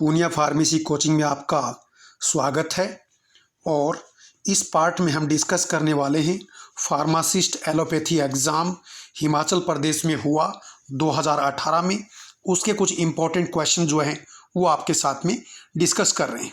Poonia pharmacy coaching में आपका स्वागत है। और इस पार्ट में हम डिस्कस करने वाले हैं pharmacist allopathy exam Himachal Pradesh में हुआ 2018 में। उसके कुछ इम्पोर्टेंट क्वेश्चन जो हैं वो आपके साथ में डिस्कस कर रहे हैं।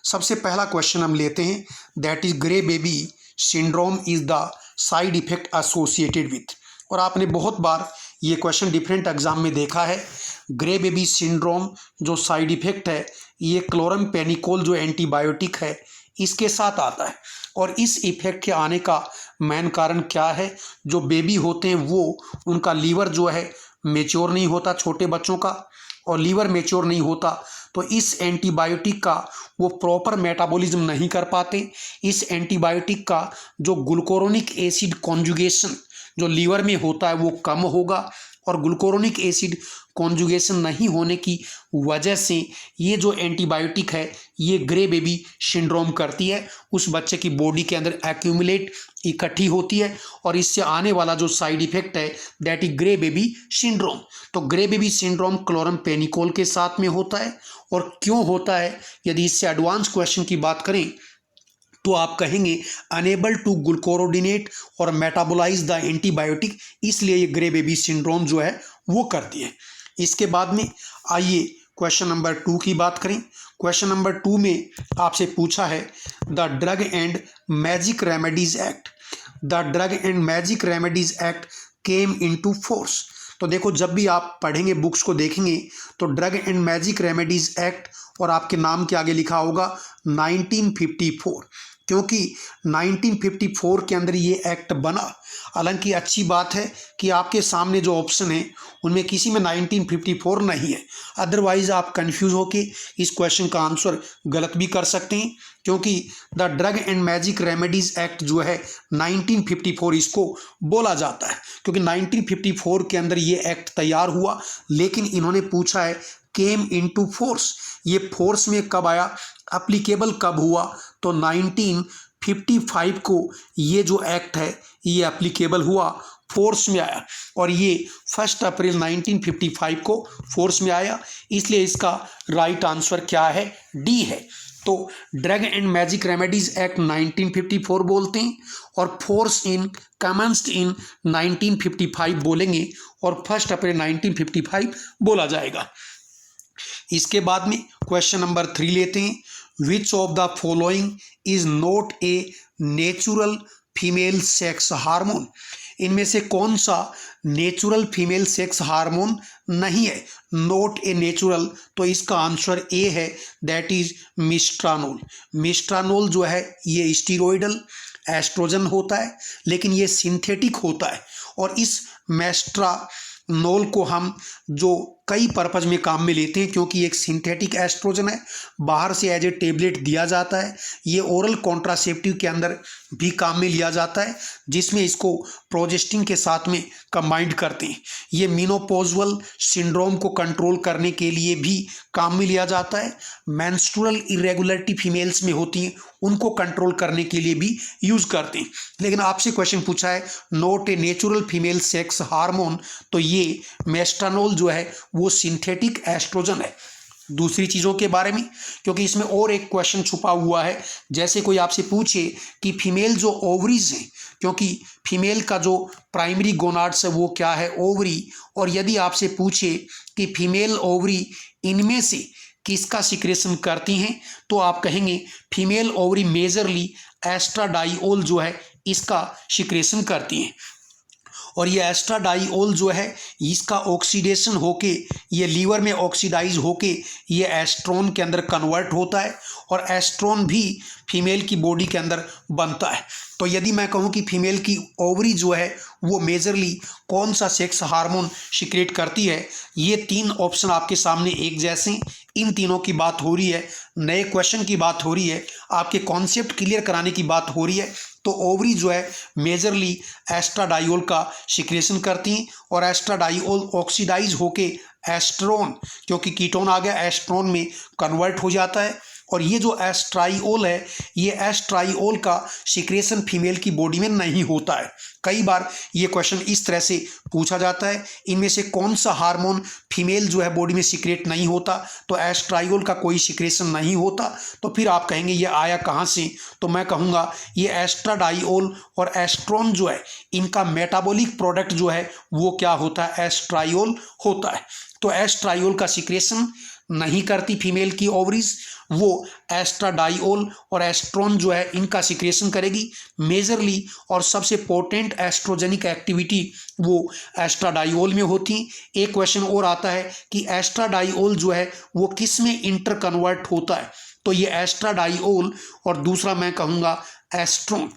सबसे पहला क्वेश्चन हम लेते हैं, that is grey baby syndrome is the side effect associated with. और आपने बहुत बार ये क्वेश्चन डिफरेंट एग्जाम में देखा है। ग्रे बेबी सिंड्रोम जो साइड इफ़ेक्ट है ये क्लोरामफेनिकोल जो एंटीबायोटिक है इसके साथ आता है। और इस इफ़ेक्ट के आने का मेन कारण क्या है, जो बेबी होते हैं वो उनका लीवर जो है मेच्योर नहीं होता, छोटे बच्चों का, और लीवर मेच्योर नहीं होता तो इस एंटीबायोटिक का वो प्रॉपर मेटाबॉलिज्म नहीं कर पाते। इस एंटीबायोटिक का जो ग्लूकोरोनिक एसिड कॉन्जुगेशन जो लीवर में होता है वो कम होगा, और ग्लूकोरोनिक एसिड कॉन्जुगेशन नहीं होने की वजह से ये जो एंटीबायोटिक है ये ग्रे बेबी सिंड्रोम करती है, उस बच्चे की बॉडी के अंदर एक्यूमुलेट इकट्ठी होती है, और इससे आने वाला जो साइड इफेक्ट है that is grey baby syndrome. तो ग्रे बेबी सिंड्रोम क्लोरामफेनिकोल के साथ में होता है। और क्यों होता है, यदि इससे एडवांस क्वेश्चन की बात करें तो आप कहेंगे अनेबल टू ग्लूकोरोडिनेट और मेटाबोलाइज द एंटीबायोटिक, इसलिए ये ग्रे बेबी सिंड्रोम जो है वो करती है। इसके बाद में आइए क्वेश्चन नंबर 2 की बात करें। क्वेश्चन नंबर 2 में आपसे पूछा है the drug and magic remedies act. The drug and magic remedies act came into force. तो देखो, जब भी आप पढ़ेंगे बुक्स को देखेंगे तो drug and magic remedies act और आपके नाम के आगे लिखा होगा 1954, क्योंकि 1954 के अंदर ये एक्ट बना। हालांकि अच्छी बात है कि आपके सामने जो ऑप्शन है उनमें किसी में 1954 नहीं है, अदरवाइज आप कंफ्यूज होके इस क्वेश्चन का आंसर गलत भी कर सकते हैं, क्योंकि the drug and magic remedies act जो है 1954 इसको बोला जाता है, क्योंकि 1954 के अंदर ये एक्ट तैयार हुआ। लेकिन इन्होंने पूछा है केम इनटू फोर्स, ये फोर्स में कब आया, एप्लीकेबल कब हुआ, तो 1955 को ये जो एक्ट है ये एप्लीकेबल हुआ, फोर्स में आया, और ये 1 अप्रैल 1955 को फोर्स में आया। इसलिए इसका राइट आंसर क्या है, डी है। तो drug and magic remedies act 1954 बोलते हैं, और फोर्स इन कमेंस्ड इन 1955 बोलेंगे, और 1 अप्रैल 1955 बोला जाएगा। इसके बाद में क्वेश्चन नंबर 3 लेते हैं, which of the following is not a natural female sex hormone. इनमें से कौन सा नेचुरल फीमेल सेक्स हार्मोन नहीं है, नॉट ए नेचुरल, तो इसका आंसर ए है, दैट इज मिस्ट्रानोल। मिस्ट्रानोल जो है ये स्टीरोइडल एस्ट्रोजन होता है, लेकिन ये सिंथेटिक होता है, और इस मेस्ट्रानोल को हम जो कई पर्पज में काम में लेते हैं, क्योंकि एक सिंथेटिक एस्ट्रोजन है, बाहर से एज ए टेबलेट दिया जाता है, ये ओरल कॉन्ट्रासेप्टिव के अंदर भी काम में लिया जाता है, जिसमें इसको प्रोजेस्टिन के साथ में कंबाइंड करते हैं। ये मेनोपॉजल सिंड्रोम को कंट्रोल करने के लिए भी काम में लिया जाता है। मेंस्ट्रुअल इरेगुलरिटी फीमेल्स में होती हैं, उनको कंट्रोल करने के लिए भी यूज करते हैं। लेकिन आपसे क्वेश्चन पूछा है not a natural female sex hormone, तो ये मेस्ट्रानोल जो है वो सिंथेटिक एस्ट्रोजन है। दूसरी चीज़ों के बारे में, क्योंकि इसमें और एक क्वेश्चन छुपा हुआ है, जैसे कोई आपसे पूछे कि फीमेल जो ओवरीज हैं, क्योंकि फीमेल का जो प्राइमरी गोनाड्स है वो क्या है, ओवरी, और यदि आपसे पूछे कि फीमेल ओवरी इनमें से किसका सिक्रेशन करती हैं, तो आप कहेंगे फीमेल ओवरी मेजरली एस्ट्राडाइओल जो है इसका सिक्रेशन करती हैं। और ये एस्ट्राडाइओल जो है इसका ऑक्सीडेशन होके ये लीवर में ऑक्सीडाइज होके ये एस्ट्रोन के अंदर कन्वर्ट होता है, और एस्ट्रोन भी फीमेल की बॉडी के अंदर बनता है। तो यदि मैं कहूँ कि फीमेल की ओवरी जो है वो मेजरली कौन सा सेक्स हार्मोन सिक्रेट करती है, ये 3 ऑप्शन आपके सामने एक जैसे, इन तीनों की बात हो रही है, नए क्वेश्चन की बात हो रही है, आपके कॉन्सेप्ट क्लियर कराने की बात हो रही है। तो ओवरी जो है मेजरली एस्ट्राडाइओल का सिक्रेशन करती हैं, और एस्ट्राडाइओल ऑक्सीडाइज होके एस्ट्रोन, क्योंकि कीटोन आ गया, एस्ट्रोन में कन्वर्ट हो जाता है, और ये जो एस्ट्राइओल है, ये एस्ट्राइओल का सिक्रेशन फीमेल की बॉडी में नहीं होता है। कई बार ये क्वेश्चन इस तरह से पूछा जाता है, इनमें से कौन सा हार्मोन फीमेल जो है बॉडी में सीक्रेट नहीं होता, तो एस्ट्राइओल का कोई सीक्रेशन नहीं होता। तो फिर आप कहेंगे ये आया कहाँ से, तो मैं कहूँगा ये एस्ट्राडाइओल और एस्ट्रोन जो है इनका मेटाबॉलिक प्रोडक्ट जो है वो क्या होता है, एस्ट्राइओल होता है। तो एस्ट्राइओल का सीक्रेशन नहीं करती फीमेल की ओवरीज, वो एस्ट्राडाइओल और एस्ट्रोन जो है इनका सीक्रेशन करेगी मेजरली, और सबसे पोटेंट एस्ट्रोजेनिक एक्टिविटी वो एस्ट्राडाइओल में होती। एक क्वेश्चन और आता है कि एस्ट्राडाइओल जो है वो किस में इंटर कन्वर्ट होता है, तो ये एस्ट्राडाइओल और दूसरा मैं कहूँगा एस्ट्रोन।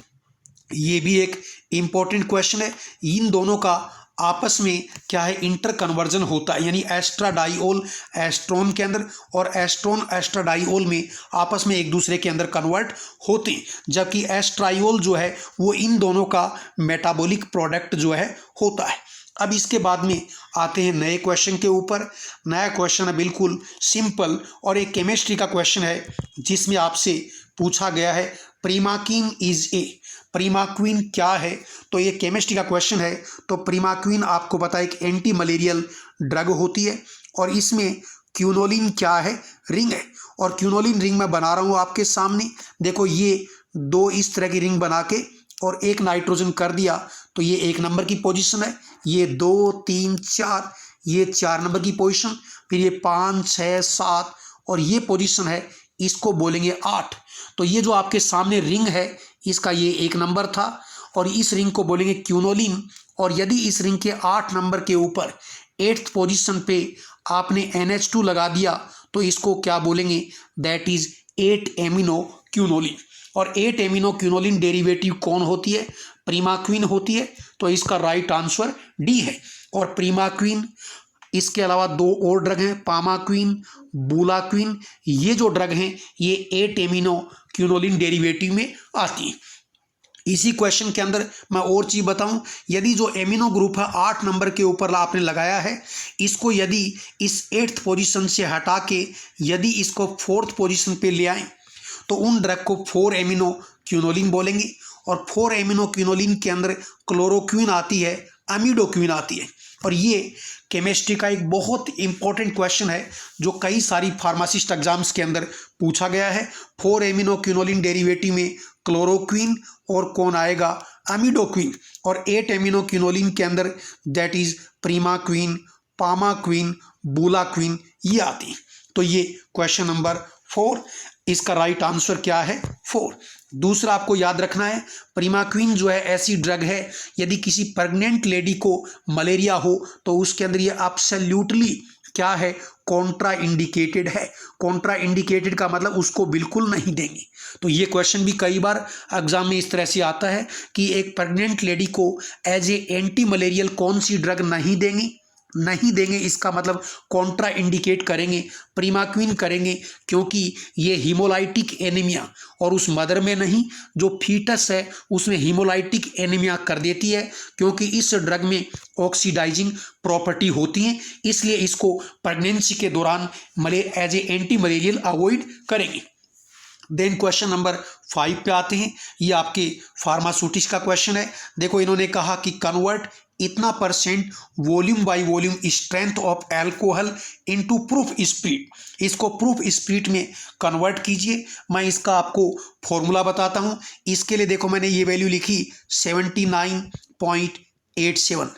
ये भी एक इम्पॉर्टेंट क्वेश्चन है। इन दोनों का आपस में क्या है, इंटर कन्वर्जन होता है, यानी एस्ट्राडाइओल एस्ट्रोन के अंदर और एस्ट्रोन एस्ट्राडाइओल में आपस में एक दूसरे के अंदर कन्वर्ट होते हैं, जबकि एस्ट्राइओल जो है वो इन दोनों का मेटाबॉलिक प्रोडक्ट जो है होता है। अब इसके बाद में आते हैं नए क्वेश्चन के ऊपर। नया क्वेश्चन है बिल्कुल सिंपल और एक केमिस्ट्री का क्वेश्चन है, जिसमें आपसे पूछा गया है प्रीमाकीन इज ए, प्रीमाक्विन क्या है, तो ये केमिस्ट्री का क्वेश्चन है। तो प्रीमाक्विन आपको पता है एक एंटी मलेरियल ड्रग होती है, और इसमें क्यूनोलिन क्या है, रिंग है, और क्यूनोलिन रिंग मैं बना रहा हूँ आपके सामने। देखो ये दो इस तरह की रिंग बना के और एक नाइट्रोजन कर दिया, तो ये 1 नंबर की पोजीशन है, ये 2 3 4, ये 4 नंबर की पोजीशन, फिर ये 5 6 7 और ये पोजीशन है, इसको बोलेंगे 8। तो ये जो आपके सामने रिंग है इसका ये 1 नंबर था, और इस रिंग को बोलेंगे क्यूनोलिन। और यदि इस रिंग के 8 नंबर के ऊपर 8th पोजीशन पे आपने NH2 लगा दिया, तो इसको क्या बोलेंगे, दैट इज 8 एमिनो क्यूनोलिन। और 8 एमिनो क्यूनोलिन डेरिवेटिव कौन होती है, प्रीमाक्विन होती है। तो इसका राइट आंसर डी है। और प्रीमाक्विन इसके अलावा 2 और ड्रग हैं, पामाक्विन, बुलाक्विन, ये जो ड्रग हैं ये 8 एमिनो क्यूनोलिन डेरिवेटिव में आती हैं। इसी क्वेश्चन के अंदर मैं और चीज़ बताऊं, यदि जो एमिनो ग्रुप है 8 नंबर के ऊपर आपने लगाया है, इसको यदि इस 8th पोजीशन से हटा के यदि इसको 4th पोजीशन पे ले आएँ, तो उन ड्रग को 4 एमिनो क्यूनोलिन बोलेंगे। और 4 एमिनो क्यूनोलिन के अंदर क्लोरोक्विन आती है, अमीडोक्विन आती है। और ये केमिस्ट्री का एक बहुत इंपॉर्टेंट क्वेश्चन है, जो कई सारी फार्मासिस्ट एग्जाम्स के अंदर पूछा गया है। 4 एमिनो क्यूनोलिन डेरिवेटिव में क्लोरोक्विन और कौन आएगा, अमीडोक्विन, और 8 एमिनो क्यूनोलिन के अंदर दैट इज प्रीमाक्विन, पामाक्विन, बुलाक्विन, ये आती है। तो ये क्वेश्चन नंबर 4, इसका राइट आंसर क्या है, 4। दूसरा आपको याद रखना है, प्रीमाक्विन जो है ऐसी ड्रग है, यदि किसी प्रेग्नेंट लेडी को मलेरिया हो तो उसके अंदर ये एब्सोल्युटली क्या है, कॉन्ट्रा इंडिकेटेड है। कॉन्ट्रा इंडिकेटेड का मतलब उसको बिल्कुल नहीं देंगे। तो ये क्वेश्चन भी कई बार एग्जाम में इस तरह से आता है कि एक प्रेग्नेंट लेडी को एज ए एंटी मलेरियल कौन सी ड्रग नहीं देंगे, इसका मतलब कॉन्ट्रा इंडिकेट करेंगे, प्रीमाक्विन करेंगे, क्योंकि ये हीमोलाइटिक एनीमिया और उस मदर में नहीं, जो फीटस है उसमें हीमोलाइटिक एनीमिया कर देती है, क्योंकि इस ड्रग में ऑक्सीडाइजिंग प्रॉपर्टी होती है, इसलिए इसको प्रेगनेंसी के दौरान as a anti malarial avoid करेंगे। देन क्वेश्चन नंबर 5 पे आते हैं। ये आपके फार्मास्यूटिक्स का क्वेश्चन है। देखो इन्होंने कहा कि कन्वर्ट इतना % volume by volume strength of alcohol into proof spirit, इसको प्रूफ स्प्रिट में कन्वर्ट कीजिए। मैं इसका आपको फॉर्मूला बताता हूँ। इसके लिए देखो मैंने ये वैल्यू लिखी 79.87,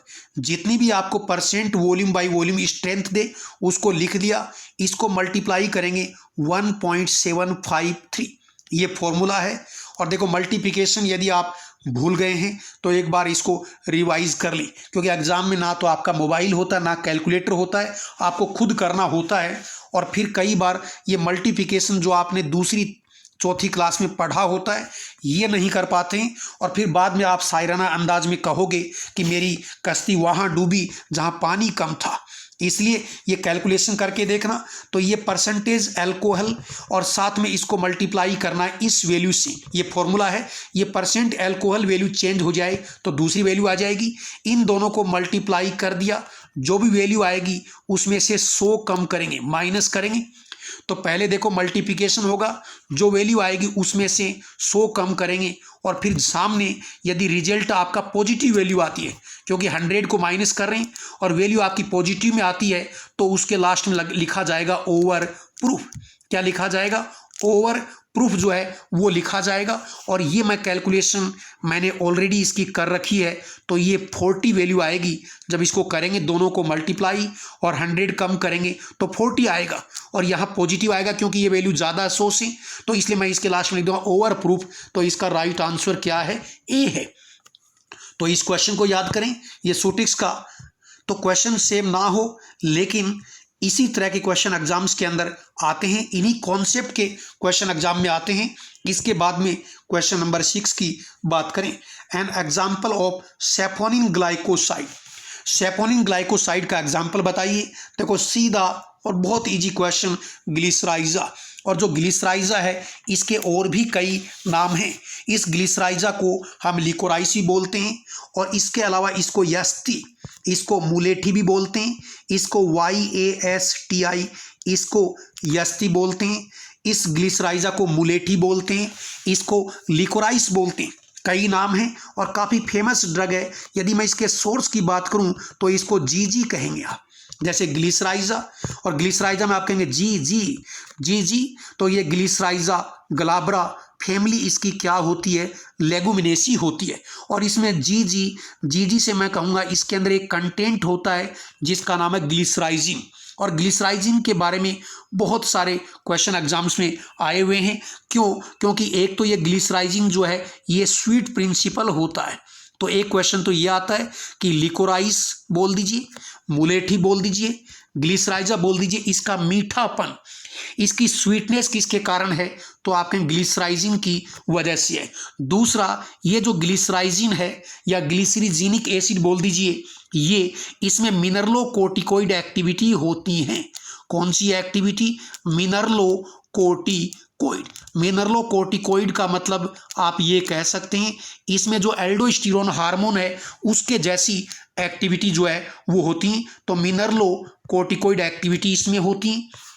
जितनी भी आपको % वॉल्यूम बाय वॉल्यूम स्ट्रेंथ दे उसको लिख दिया, इसको मल्टीप्लाई करेंगे 1.753, ये फॉर्मूला है। और देखो मल्टीप्लिकेशन यदि आप भूल गए हैं तो एक बार इसको रिवाइज कर लें, क्योंकि एग्जाम में ना तो आपका मोबाइल होता है ना कैलकुलेटर होता है, आपको खुद करना होता है। और फिर कई बार ये मल्टीप्लिकेशन जो आपने दूसरी चौथी क्लास में पढ़ा होता है ये नहीं कर पाते हैं, और फिर बाद में आप शायराना अंदाज में कहोगे कि मेरी कश्ती वहाँ डूबी जहाँ पानी कम था। इसलिए ये कैलकुलेशन करके देखना। तो ये % एल्कोहल और साथ में इसको मल्टीप्लाई करना है इस वैल्यू से, ये फॉर्मूला है। ये % एल्कोहल वैल्यू चेंज हो जाए तो दूसरी वैल्यू आ जाएगी, इन दोनों को मल्टीप्लाई कर दिया, जो भी वैल्यू आएगी उसमें से 100 कम करेंगे, माइनस करेंगे। तो पहले देखो मल्टीप्लिकेशन होगा, जो वैल्यू आएगी उसमें से 100 कम करेंगे और फिर सामने यदि रिजल्ट आपका पॉजिटिव वैल्यू आती है, क्योंकि 100 को माइनस कर रहे हैं और वैल्यू आपकी पॉजिटिव में आती है, तो उसके लास्ट में लिखा जाएगा ओवर प्रूफ। क्या लिखा जाएगा? ओवर प्रूफ जो है वो लिखा जाएगा। और ये मैं कैलकुलेशन मैंने ऑलरेडी इसकी कर रखी है, तो ये 40 वैल्यू आएगी। जब इसको करेंगे दोनों को मल्टीप्लाई और 100 कम करेंगे तो 40 आएगा, और यहाँ पॉजिटिव आएगा क्योंकि ये वैल्यू ज़्यादा है 100 से, तो इसलिए मैं इसके लास्ट में लिख दूंगा ओवर प्रूफ। तो इसका राइट आंसर क्या है? ए है। तो इस क्वेश्चन को याद करें, ये सूटिक्स का तो क्वेश्चन सेम ना हो, लेकिन इसी तरह के क्वेश्चन एग्जाम्स के अंदर आते हैं, इन्हीं कॉन्सेप्ट के क्वेश्चन एग्जाम में आते हैं। इसके बाद में क्वेश्चन नंबर 6 की बात करें, an example of saponin glycoside. Saponin glycoside का एग्जाम्पल बताइए। देखो सीधा और बहुत इजी क्वेश्चन, ग्लिसराइजा। और जो ग्लिसराइजा है इसके और भी कई नाम हैं। इस ग्लिसराइजा को हम लिकोराइसी बोलते हैं, और इसके अलावा इसको यस्ती, इसको मुलेठी भी बोलते हैं, इसको YASTI, इसको यस्ती बोलते हैं, इस ग्लिसराइजा को मुलेठी बोलते हैं, इसको लिकोराइस बोलते हैं। कई नाम हैं और काफ़ी फेमस ड्रग है। यदि मैं इसके सोर्स की बात करूं तो इसको GG कहेंगे आप, जैसे ग्लिसराइजा, और ग्लिसराइजा में आप कहेंगे GG। तो ये ग्लिसराइजा ग्लाब्रा फैमिली इसकी क्या होती है? लेगुमिनेसी होती है। और इसमें GG से मैं कहूँगा इसके अंदर एक कंटेंट होता है जिसका नाम है ग्लिसराइजिन। और ग्लिसराइजिन के बारे में बहुत सारे क्वेश्चन एग्जाम्स में आए हुए हैं। क्योंकि एक तो ये ग्लिसराइजिन जो है ये स्वीट प्रिंसिपल होता है। तो एक क्वेश्चन तो ये आता है कि लिकोराइस बोल दीजिए, मुलेठी बोल दीजिए, ग्लिसराइजा बोल दीजिए, इसका मीठापन, इसकी स्वीटनेस किसके कारण है? तो आप कहें ग्लिसराइजिन की वजह से है। दूसरा, ये जो ग्लिसराइजिन है या ग्लिसरीजिनिक एसिड बोल दीजिए, ये इसमें मिनरलोकोर्टिकोइड एक्टिविटी होती है। कौन सी एक्टिविटी? मिनरलोकोर्टिकोइड। मिनरलोकोर्टिकोइड का मतलब आप ये कह सकते हैं इसमें जो एल्डोस्टेरोन हार्मोन है उसके जैसी एक्टिविटी जो है वो होती है। तो मिनरलोकोर्टिकोइड एक्टिविटी इसमें होती है।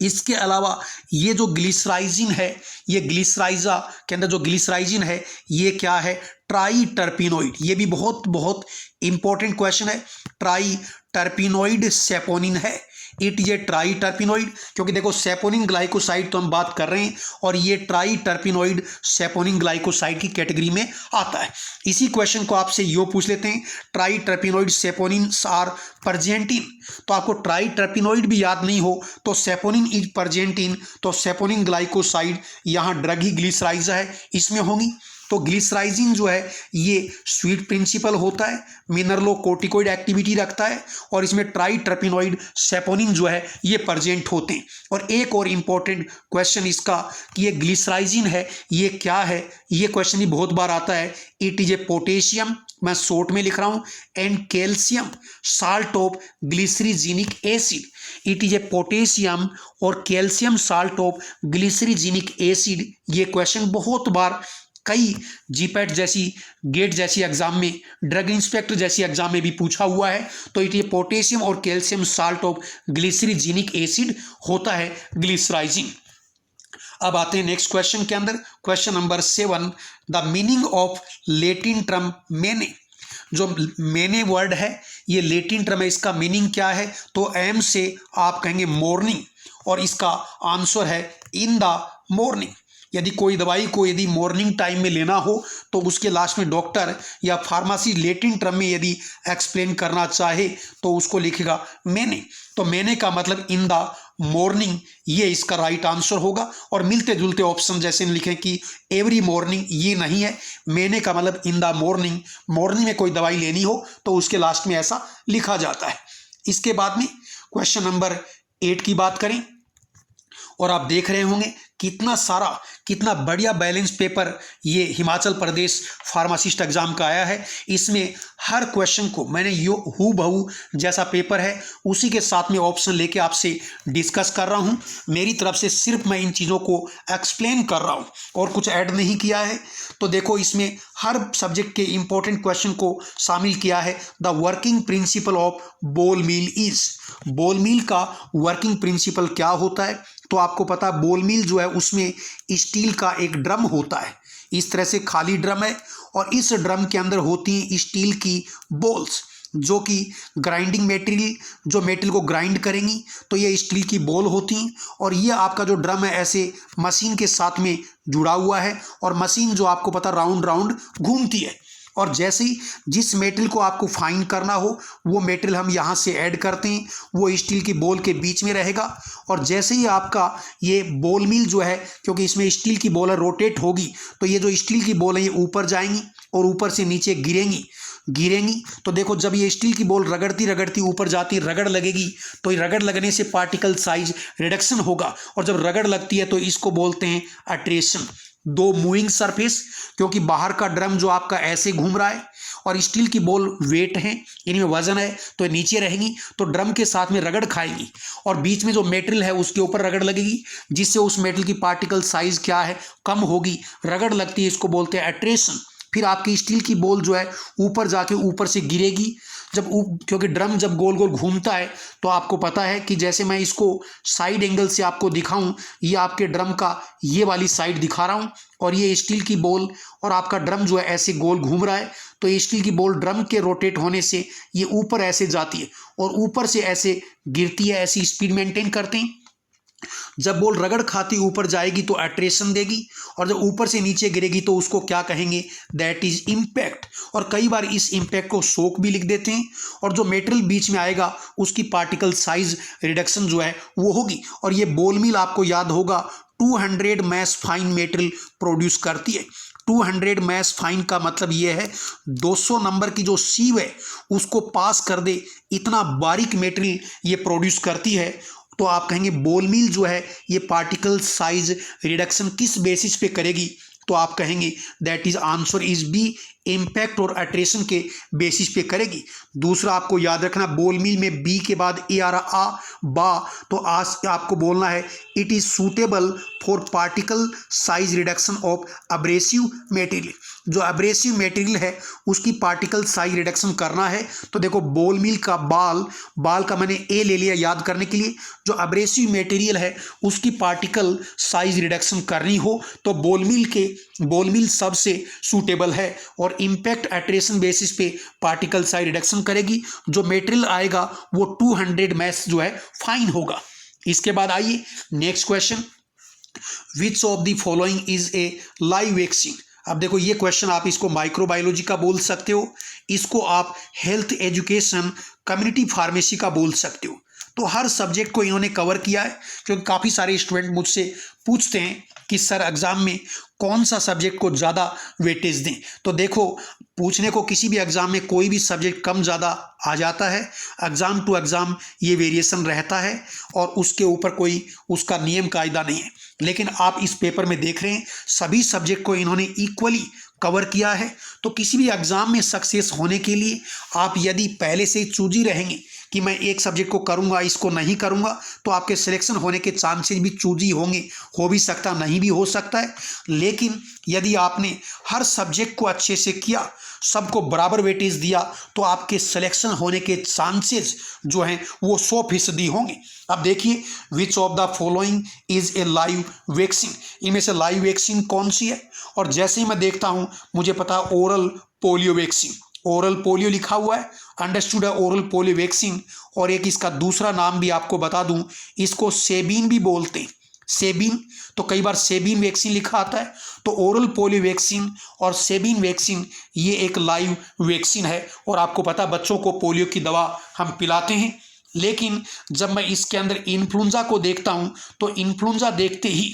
इसके अलावा ये जो ग्लिसराइजिन है, ये ग्लिसराइजा के अंदर जो ग्लिसराइजिन है ये क्या है? Try terpenoid. ये भी बहुत बहुत इंपॉर्टेंट क्वेश्चन है। ट्राई टर्पिनोइड सेपोनिन है। इट ये ट्राई टर्पिनोइड, क्योंकि देखो सेपोनिन ग्लाइकोसाइड तो हम बात कर रहे हैं और ये ट्राई टर्पिनोइड सेपोनिन ग्लाइकोसाइड की कैटेगरी में आता है। इसी क्वेश्चन को आपसे यो पूछ लेते हैं, tri terpenoid saponin are present in. तो आपको ट्राई टर्पिनोइड भी याद नहीं हो तो सेपोनिन इज प्रेजेंट इन, तो सेपोनिन ग्लाइकोसाइड यहाँ ड्रग ही ग्लिसराइजा है, इसमें होंगी। तो ग्लिसराइजिन जो है ये स्वीट प्रिंसिपल होता है, मिनरलोकोर्टिकोइड एक्टिविटी रखता है, और इसमें ट्राई टर्पिनोइड सेपोनिन जो है ये प्रेजेंट होते हैं। और एक और इम्पॉर्टेंट क्वेश्चन इसका कि ये ग्लिसराइजिन है ये क्या है? ये क्वेश्चन ही बहुत बार आता है। इट इज ए पोटेशियम, मैं शॉर्ट में लिख रहा हूँ, and calcium salt of glycyrrhizinic acid. It is a potassium और calcium salt of glycyrrhizinic acid. ये क्वेश्चन बहुत बार कई जीपैट जैसी, गेट जैसी एग्जाम में, ड्रग इंस्पेक्टर जैसी एग्जाम में भी पूछा हुआ है। तो ये पोटेशियम और calcium salt of glycyrrhizinic acid होता है ग्लिसराइजिन। अब आते हैं नेक्स्ट क्वेश्चन के अंदर, question number 7, the meaning of Latin term मेने। जो मेने वर्ड है ये लेटिन टर्म है, इसका मीनिंग क्या है? तो एम से आप कहेंगे मॉर्निंग, और इसका आंसर है इन द मॉर्निंग। यदि कोई दवाई को यदि मॉर्निंग टाइम में लेना हो तो उसके लास्ट में डॉक्टर या फार्मेसी लेटिन टर्म में यदि एक्सप्लेन करना चाहे तो उसको लिखेगा मेने। तो मेने का मतलब इन द मॉर्निंग, ये इसका राइट आंसर होगा। और मिलते जुलते ऑप्शन जैसे लिखें कि एवरी मॉर्निंग, ये नहीं है। मेने का मतलब इन द मॉर्निंग, मॉर्निंग में कोई दवाई लेनी हो तो उसके लास्ट में ऐसा लिखा जाता है। इसके बाद में क्वेश्चन नंबर 8 की बात करें, और आप देख रहे होंगे कितना बढ़िया बैलेंस पेपर ये हिमाचल प्रदेश फार्मासिस्ट एग्जाम का आया है। इसमें हर क्वेश्चन को मैंने हू बहू जैसा पेपर है उसी के साथ में ऑप्शन लेके आपसे डिस्कस कर रहा हूँ। मेरी तरफ से सिर्फ मैं इन चीज़ों को एक्सप्लेन कर रहा हूँ और कुछ ऐड नहीं किया है। तो देखो इसमें हर सब्जेक्ट के इंपॉर्टेंट क्वेश्चन को शामिल किया है। द वर्किंग प्रिंसिपल ऑफ बोल मील इज। बोल मील का वर्किंग प्रिंसिपल क्या होता है? तो आपको पता है बोल मिल जो है उसमें स्टील का एक ड्रम होता है। इस तरह से खाली ड्रम है और इस ड्रम के अंदर होती हैं स्टील की बॉल्स जो कि ग्राइंडिंग मेटेरियल, जो मेटेरियल को ग्राइंड करेंगी तो ये स्टील की बॉल होती हैं। और ये आपका जो ड्रम है ऐसे मशीन के साथ में जुड़ा हुआ है और मशीन जो आपको पता राउंड राउंड घूमती है। और जैसे ही जिस मेटेरियल को आपको फाइन करना हो वो मेटेरियल हम यहाँ से ऐड करते हैं, वो स्टील की बॉल के बीच में रहेगा। और जैसे ही आपका ये बॉल मिल जो है, क्योंकि इसमें स्टील की बॉल रोटेट होगी, तो ये जो स्टील की बॉल है ये ऊपर जाएंगी और ऊपर से नीचे गिरेंगी। तो देखो जब ये स्टील की बॉल रगड़ती ऊपर जाती, रगड़ लगेगी, तो ये रगड़ लगने से पार्टिकल साइज रिडक्शन होगा। और जब रगड़ लगती है तो इसको बोलते हैं अट्रेशन। दो मूविंग सरफेस, क्योंकि बाहर का ड्रम जो आपका ऐसे घूम रहा है और स्टील की बॉल वेट है, इनमें वजन है, तो नीचे रहेंगी तो ड्रम के साथ में रगड़ खाएंगी और बीच में जो मेटेरियल है उसके ऊपर रगड़ लगेगी, जिससे उस मेटेरियल की पार्टिकल साइज क्या है, कम होगी, रगड़ लगती है, इसको बोलते हैं अट्रेशन। फिर आपकी स्टील की बॉल जो है ऊपर जाके ऊपर से गिरेगी। क्योंकि ड्रम जब गोल गोल घूमता है तो आपको पता है कि जैसे मैं इसको साइड एंगल से आपको दिखाऊं, ये आपके ड्रम का ये वाली साइड दिखा रहा हूं और ये स्टील की बॉल और आपका ड्रम जो है ऐसे गोल घूम रहा है। तो ये स्टील की बॉल ड्रम के रोटेट होने से ये ऊपर ऐसे जाती है और ऊपर से ऐसे गिरती है, ऐसी स्पीड मेंटेन करते हैं। जब बॉल रगड़ खाती ऊपर जाएगी तो अट्रेशन देगी और जब ऊपर से नीचे गिरेगी तो उसको क्या कहेंगे, दैट इज इम्पैक्ट। और कई बार इस इम्पैक्ट को शॉक भी लिख देते हैं। और जो मेटेरियल बीच में आएगा उसकी पार्टिकल साइज रिडक्शन जो है वो होगी। और ये बॉल मिल आपको याद होगा 200 मैस फाइन मेटेरियल प्रोड्यूस करती है। 200 मैस फाइन का मतलब ये है 200 नंबर की जो सीव है उसको पास कर दे, इतना बारीक मेटेरियल ये प्रोड्यूस करती है। तो आप कहेंगे बॉल मिल जो है ये पार्टिकल साइज रिडक्शन किस बेसिस पे करेगी, तो आप कहेंगे that is answer is B, impact और अट्रेशन के बेसिस पे करेगी। दूसरा आपको याद रखना बॉल मिल में बी के बाद ए आ रहा आ बा, तो आज आपको बोलना है it is suitable for particle size reduction of abrasive material. जो अब्रेसिव मटेरियल है उसकी पार्टिकल साइज रिडक्शन करना है तो देखो बॉल मिल का बाल का मैंने ए ले लिया याद करने के लिए। जो अब्रेसिव मटेरियल है उसकी पार्टिकल साइज रिडक्शन करनी हो तो बॉल मिल सबसे सूटेबल है और इम्पैक्ट एट्रेशन बेसिस पे पार्टिकल साइज रिडक्शन करेगी। जो मटेरियल आएगा वो 200 मैस जो है फाइन होगा। इसके बाद आइए next question, which of the following is a live vaccine. अब देखो ये क्वेश्चन आप इसको माइक्रोबायोलॉजी का बोल सकते हो, इसको आप हेल्थ एजुकेशन कम्युनिटी फार्मेसी का बोल सकते हो। तो हर सब्जेक्ट को इन्होंने कवर किया है, क्योंकि काफ़ी सारे स्टूडेंट मुझसे पूछते हैं कि सर एग्ज़ाम में कौन सा सब्जेक्ट को ज़्यादा वेटेज दें। तो देखो पूछने को किसी भी एग्ज़ाम में कोई भी सब्जेक्ट कम ज़्यादा आ जाता है, एग्ज़ाम टू एग्ज़ाम ये वेरिएशन रहता है और उसके ऊपर कोई उसका नियम कायदा नहीं है। लेकिन आप इस पेपर में देख रहे हैं सभी सब्जेक्ट को इन्होंने इक्वली कवर किया है। तो किसी भी एग्ज़ाम में सक्सेस होने के लिए आप यदि पहले से ही चूजी रहेंगे कि मैं एक सब्जेक्ट को करूंगा इसको नहीं करूंगा, तो आपके सिलेक्शन होने के चांसेस भी चूजी होंगे, हो भी सकता नहीं भी हो सकता है। लेकिन यदि आपने हर सब्जेक्ट को अच्छे से किया, सबको बराबर वेटेज दिया, तो आपके सिलेक्शन होने के चांसेस जो हैं वो 100% होंगे। अब देखिए which of the following is a live vaccine, इनमें से लाइव वैक्सीन कौन सी है। और जैसे ही मैं देखता हूं मुझे पता है oral polio vaccine, oral polio लिखा हुआ है, अंडरस्टूड है ओरल पोलियो वैक्सीन। और एक इसका दूसरा नाम भी आपको बता दूं, इसको सेबीन भी बोलते हैं, सेबीन। तो कई बार सेबीन वैक्सीन लिखा आता है। तो ओरल पोलियो वैक्सीन और सेबीन वैक्सीन ये एक लाइव वैक्सीन है। और आपको पता बच्चों को पोलियो की दवा हम पिलाते हैं। लेकिन जब मैं इसके अंदर इन्फ्लुएंजा को देखता हूं तो इन्फ्लुएंजा देखते ही,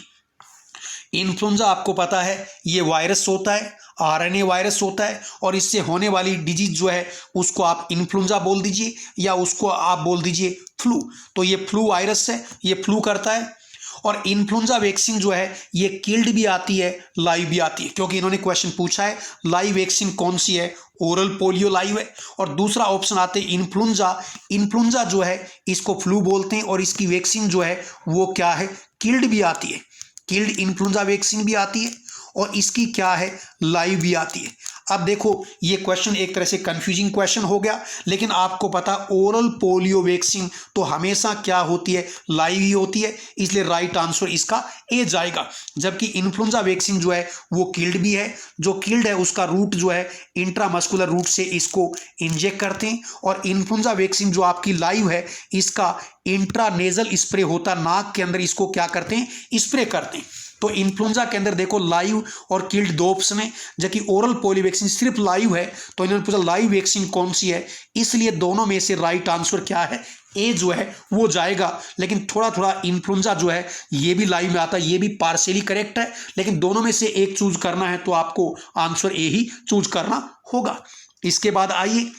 इन्फ्लुएंजा आपको पता है ये वायरस होता है, आरएनए वायरस होता है और इससे होने वाली डिजीज जो है उसको आप इन्फ्लुएंजा बोल दीजिए या उसको आप बोल दीजिए फ्लू। तो ये फ्लू वायरस है, ये फ्लू करता है। और इन्फ्लुएंजा वैक्सीन जो है ये किल्ड भी आती है, लाइव भी आती है, क्योंकि इन्होंने क्वेश्चन पूछा है लाइव वैक्सीन कौन सी है, ओरल पोलियो लाइव है। और दूसरा ऑप्शन आते हैं इन्फ्लुएंजा, इन्फ्लुएंजा जो है इसको फ्लू बोलते हैं और इसकी वैक्सीन जो है वो क्या है, किल्ड भी आती है, किल्ड इन्फ्लुएंजा वैक्सीन भी आती है और इसकी क्या है, लाइव भी आती है। अब देखो ये क्वेश्चन एक तरह से कंफ्यूजिंग क्वेश्चन हो गया, लेकिन आपको पता ओरल पोलियो वैक्सीन तो हमेशा क्या होती है, लाइव ही होती है, इसलिए राइट आंसर इसका ए जाएगा। जबकि इन्फ्लुएंजा वैक्सीन जो है वो किल्ड भी है, जो किल्ड है उसका रूट जो है इंट्रामस्कुलर रूट से इसको इंजेक्ट करते हैं, और इन्फ्लुएंजा वैक्सीन जो आपकी लाइव है इसका इंट्रानेजल स्प्रे होता, नाक के अंदर इसको क्या करते हैं, स्प्रे करते हैं। तो इन्फ्लुएंजा के अंदर देखो लाइव और किल्ड दो ऑप्शन है, जबकि ओरल पोलियो वैक्सीन सिर्फ लाइव है। तो इन्होंने पूछा लाइव वैक्सीन कौन सी है, इसलिए दोनों में से राइट आंसर क्या है, ए जो है वो जाएगा। लेकिन थोड़ा थोड़ा इन्फ्लुएंजा जो है ये भी लाइव में आता है, ये भी पार्शियली करेक्ट है, लेकिन दोनों में से एक चूज करना है तो आपको आंसर ए ही चूज करना होगा। इसके बाद आइए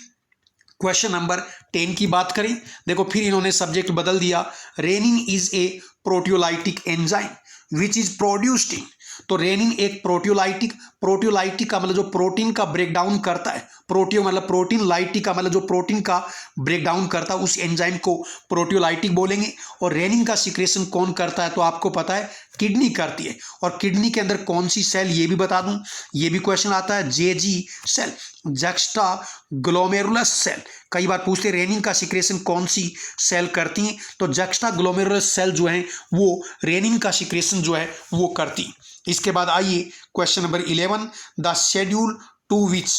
क्वेश्चन नंबर 10 की बात करें। देखो फिर इन्होंने सब्जेक्ट बदल दिया। Renin is a proteolytic enzyme which is produced in, तो रेनिन एक प्रोटियोलाइटिक का मतलब जो प्रोटीन का ब्रेकडाउन करता है, प्रोटियो मतलब प्रोटीन, लाइटिक का मतलब जो प्रोटीन का ब्रेकडाउन करता है, उस एंजाइम को प्रोटियोलाइटिक बोलेंगे। और रेनिन का सिक्रेशन कौन करता है, तो आपको पता है किडनी करती है। और किडनी के अंदर कौन सी सेल ये भी बता दूं, ये भी क्वेश्चन आता है, JG cell, juxta glomerulus cell. कई बार पूछते रेनिन का सिक्रेशन कौन सी सेल करती हैं, तो जक्स्टा ग्लोमेरुलस सेल जो है वो रेनिन का सिक्रेशन जो है वो करती। इसके बाद आइए question number 11, the schedule two which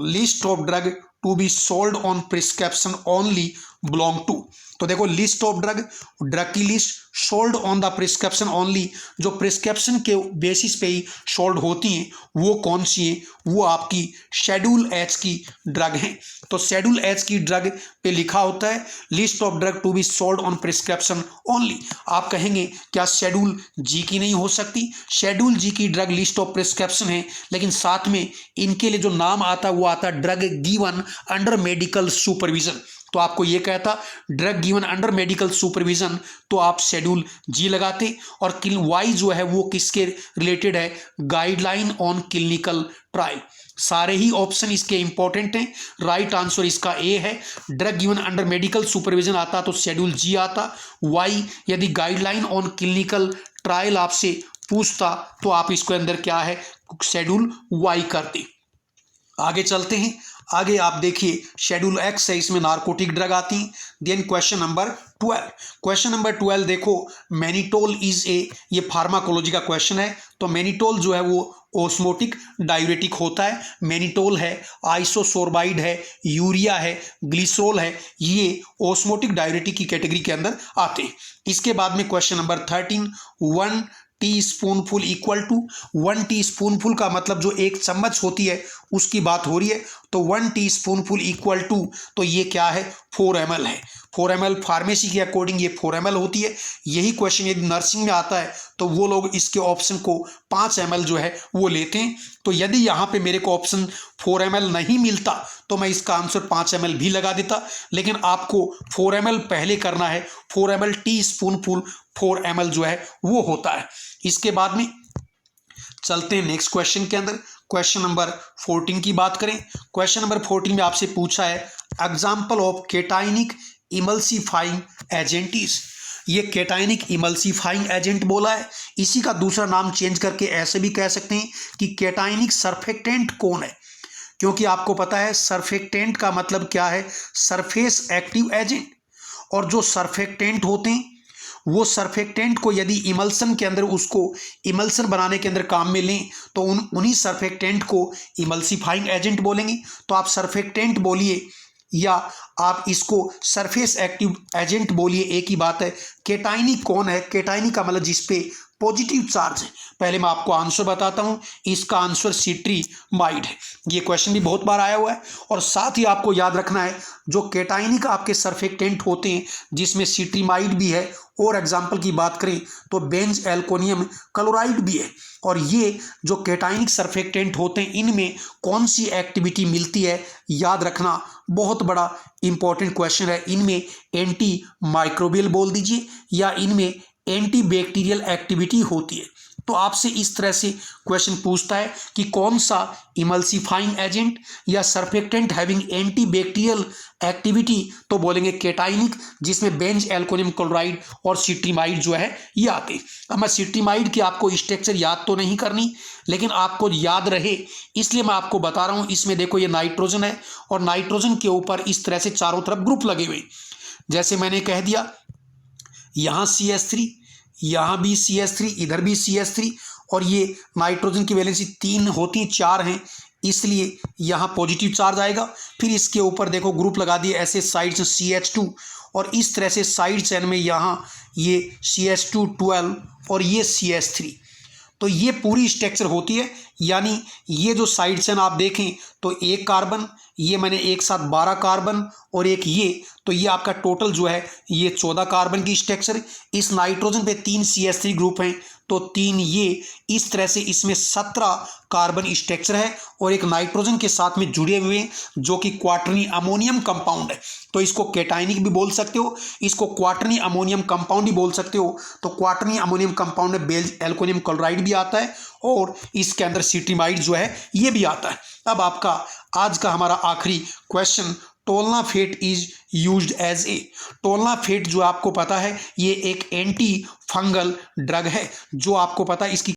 list of drug to be sold on prescription only belong to, तो देखो लिस्ट ऑफ ड्रग की list sold on the prescription only, जो प्रिस्क्रिप्शन के बेसिस पे ही सोल्ड होती हैं वो कौन सी है, वो आपकी शेड्यूल एच की ड्रग हैं। तो शेड्यूल एच की ड्रग पे लिखा होता है list of drug to be sold on prescription only. आप कहेंगे क्या शेड्यूल जी की नहीं हो सकती, शेड्यूल जी की ड्रग लिस्ट ऑफ प्रिस्क्रिप्शन है, लेकिन साथ में इनके लिए जो नाम आता है वो आता है drug given under medical supervision. तो आपको ये कहता drug given under medical supervision, तो आप शेड्यूल जी लगाते। और वाई जो है वो किसके रिलेटेड है, गाइडलाइन ऑन क्लिनिकल ट्रायल। सारे ही ऑप्शन इसके इंपॉर्टेंट हैं, राइट आंसर इसका ए है। Drug given under medical supervision आता तो शेड्यूल जी आता, वाई यदि गाइडलाइन ऑन क्लिनिकल ट्रायल आपसे पूछता तो आप इसके अंदर क्या है, शेड्यूल वाई करते। आगे चलते हैं, आगे आप देखिए शेड्यूल एक्स है, इसमें नार्कोटिक ड्रग आती। देन क्वेश्चन नंबर 12 देखो, मैनिटोल इज ए, ये फार्माकोलॉजी का क्वेश्चन है। तो मैनिटोल जो है वो ओस्मोटिक डायूरेटिक होता है। मैनिटोल है, आइसोसोर्बाइड है, यूरिया है, ग्लिसरोल है, ये ओस्मोटिक डायूरेटिक की कैटेगरी के अंदर आते हैं। इसके बाद में क्वेश्चन नंबर 13, 1 टीस्पूनफुल इक्वल टू, 1 टीस्पूनफुल का मतलब जो एक चम्मच होती है उसकी बात हो रही है। तो 1 टीस्पूनफुल इक्वल टू, तो ये क्या है, 4 ml है। 4 ml फार्मेसी के अकॉर्डिंग ये 4 ml होती है। यही क्वेश्चन यदि नर्सिंग में आता है तो वो लोग इसके ऑप्शन को 5 ml जो है वो लेते हैं। तो यदि यहाँ पे मेरे को ऑप्शन 4 ml नहीं मिलता तो मैं इसका आंसर 5 ml भी लगा देता, लेकिन आपको 4 ml पहले करना है। 4 ml टीस्पूनफुल 4 ml जो है वो होता है। इसके बाद में चलते हैं नेक्स्ट क्वेश्चन के अंदर। क्वेश्चन नंबर 14 की बात करें। क्वेश्चन नंबर 14 में आपसे पूछा है example of केटाइनिक emulsifying agent is, ये केटाइनिक इमल्सिफाइंग एजेंट बोला है। इसी का दूसरा नाम चेंज करके ऐसे भी कह सकते हैं कि केटाइनिक सरफेक्टेंट कौन है, क्योंकि आपको पता है सरफेक्टेंट का मतलब क्या है, सरफेस एक्टिव एजेंट। और जो सरफेक्टेंट होते हैं वो सरफेक्टेंट को यदि इमल्सन के अंदर उसको इमल्सन बनाने के अंदर काम में लें तो उन्हीं सरफेक्टेंट को इमल्सिफाइंग एजेंट बोलेंगे। तो आप सरफेक्टेंट बोलिए या आप इसको सरफेस एक्टिव एजेंट बोलिए, एक ही बात है। केटाइनिक कौन है, केटाइनिक का मतलब जिसपे पॉजिटिव चार्ज है। पहले मैं आपको आंसर बताता हूं, इसका आंसर सिट्रीमाइड है। ये क्वेश्चन भी बहुत बार आया हुआ है। और साथ ही आपको याद रखना है जो केटाइनिक आपके सरफेक्टेंट होते हैं जिसमें सिट्रीमाइड भी है, और एग्जाम्पल की बात करें तो बेंज एल्कोनियम क्लोराइड भी है। और ये जो केटाइनिक सरफेक्टेंट होते हैं इनमें कौन सी एक्टिविटी मिलती है, याद रखना, बहुत बड़ा इंपॉर्टेंट क्वेश्चन है। इनमें एंटी माइक्रोबियल बोल दीजिए या इनमें एंटी बैक्टीरियल एक्टिविटी होती है। तो आपसे इस तरह से क्वेश्चन पूछता है कि कौन सा इमल्सिफाइंग एजेंट या surfactant having anti bacterial activity, तो बोलेंगे केटाइनिक, जिसमें बेंज एल्कोनियम क्लोराइड और सिट्रीमाइड जो है ये आते। अब मैं सिट्रीमाइड की आपको स्ट्रक्चर याद तो नहीं करनी, लेकिन आपको याद रहे इसलिए मैं आपको बता रहा हूँ। इसमें देखो ये नाइट्रोजन है और नाइट्रोजन के ऊपर इस तरह से चारों तरफ ग्रुप लगे हुए, जैसे मैंने कह दिया यहाँ CH3, यहाँ भी CH3, इधर भी CH3, और ये नाइट्रोजन की वैलेंसी 3 होती, 4 हैं, इसलिए यहाँ पॉजिटिव चार्ज आएगा। फिर इसके ऊपर देखो ग्रुप लगा दिए ऐसे साइड से CH2, और इस तरह से साइड चेन में यहाँ ये CH2 12 और ये CH3, तो ये पूरी स्ट्रक्चर होती है। यानी ये जो साइड चेन आप देखें तो एक कार्बन, ये मैंने एक साथ 12 कार्बन और एक ये, तो ये आपका टोटल जो है ये 14 कार्बन की स्ट्रक्चर। इस नाइट्रोजन पे 3 CH3 ग्रुप हैं, तो 3 ये, इस तरह से इसमें 17 कार्बन स्ट्रक्चर है और एक नाइट्रोजन के साथ में जुड़े हुए जो कि क्वाटरनी अमोनियम कंपाउंड है। तो इसको केटाइनिक भी बोल सकते हो, इसको क्वाटरनी अमोनियम कंपाउंड भी बोल सकते हो। तो क्वाटरनी अमोनियम कंपाउंड में बेंज एल्कोनियम क्लोराइड भी आता है और इसके अंदर सिट्रीमाइड जो है ये भी आता है। अब आपका आज का हमारा आखिरी question, tolnaftate is used as a. Tolnaftate जो आपको पता है ये एक एंटी फंगल ड्रग है, जो आपको पता है इसकी